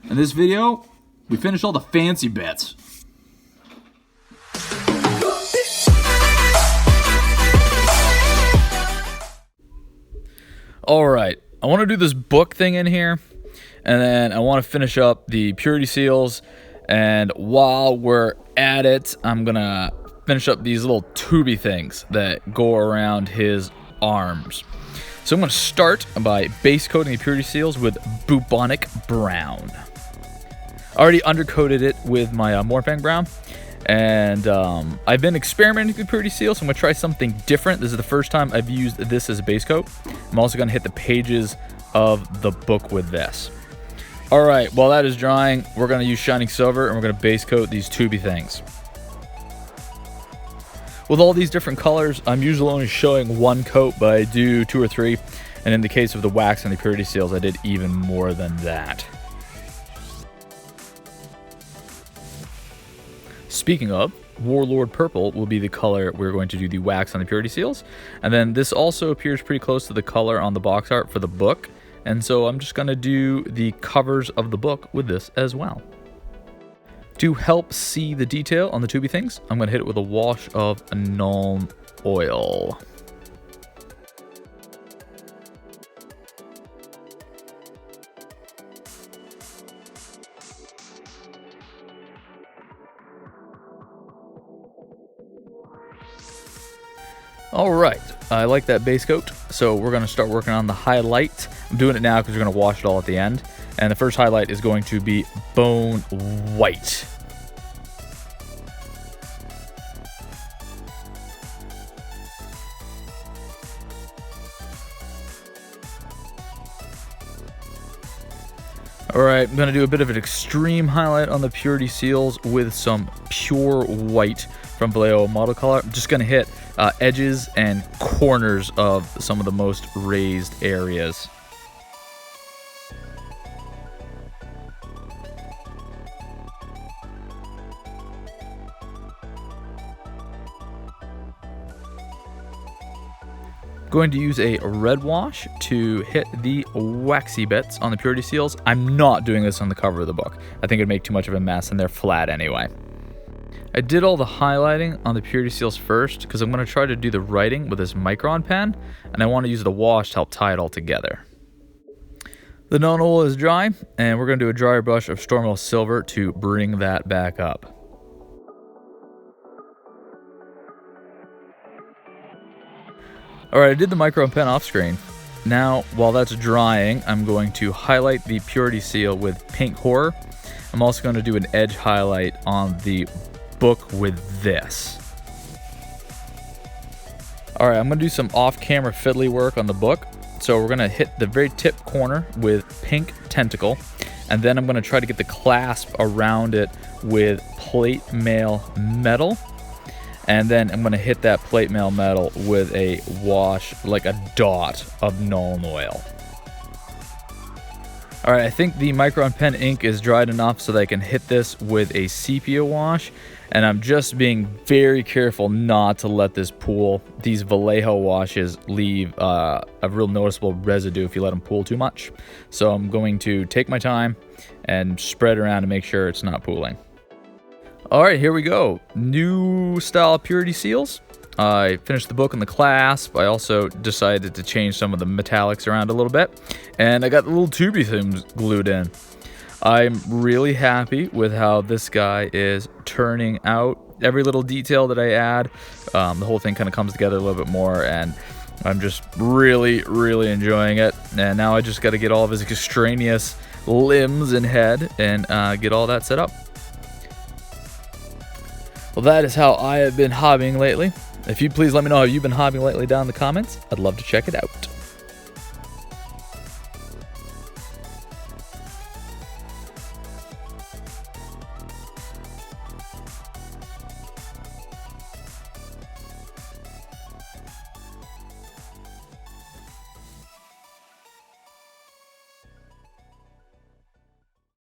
In this video, we finished all the fancy bits. Alright, I want to do this book thing in here, and then I want to finish up the purity seals, and while we're at it, I'm going to finish up these little tubey things that go around his arms. So I'm going to start by base coating the purity seals with Bubonic Brown. I already undercoated it with my Morphang Brown, and I've been experimenting with purity seals, so I'm going to try something different. This is the first time I've used this as a base coat. I'm also going to hit the pages of the book with this. Alright, while that is drying, we're going to use Shining Silver, and we're going to base coat these tubey things. With all these different colors, I'm usually only showing one coat, but I do 2 or 3, and in the case of the wax and the purity seals, I did even more than that. Speaking of, Warlord Purple will be the color we're going to do the wax on the purity seals, and then this also appears pretty close to the color on the box art for the book, and so I'm just going to do the covers of the book with this as well. To help see the detail on the tubey things, I'm going to hit it with a wash of Nuln Oil. Alright, I like that base coat, so we're going to start working on the highlight. I'm doing it now because we're going to wash it all at the end. And the first highlight is going to be Bone White. Alright, I'm going to do a bit of an extreme highlight on the purity seals with some pure white from Vallejo Model Color. I'm just going to hit edges and corners of some of the most raised areas. Going to use a red wash to hit the waxy bits on the purity seals. I'm not doing this on the cover of the book. I think it'd make too much of a mess, and they're flat anyway. I did all the highlighting on the purity seals first because I'm going to try to do the writing with this Micron pen, and I want to use the wash to help tie it all together. The Nuln Oil is dry, and we're going to do a dryer brush of Stormwell Silver to bring that back up. Alright, I did the Micron pen off screen. Now, while that's drying, I'm going to highlight the purity seal with Pink Horror. I'm also going to do an edge highlight on the book with this. Alright, I'm going to do some off-camera fiddly work on the book. So we're going to hit the very tip corner with Pink Tentacle, and then I'm going to try to get the clasp around it with Plate Mail Metal. And then I'm going to hit that plate mail metal with a wash, like a dot of Nuln Oil. Alright, I think the Micron pen ink is dried enough so that I can hit this with a sepia wash. And I'm just being very careful not to let this pool. These Vallejo washes leave a real noticeable residue if you let them pool too much. So I'm going to take my time and spread around to make sure it's not pooling. Alright, here we go. New style purity seals. I finished the book on the clasp. I also decided to change some of the metallics around a little bit. And I got the little tubey things glued in. I'm really happy with how this guy is turning out. Every little detail that I add, the whole thing kind of comes together a little bit more. And I'm just really, really enjoying it. And now I just got to get all of his extraneous limbs and head and get all that set up. Well, that is how I have been hobbying lately. If you'd please let me know how you've been hobbying lately down in the comments, I'd love to check it out.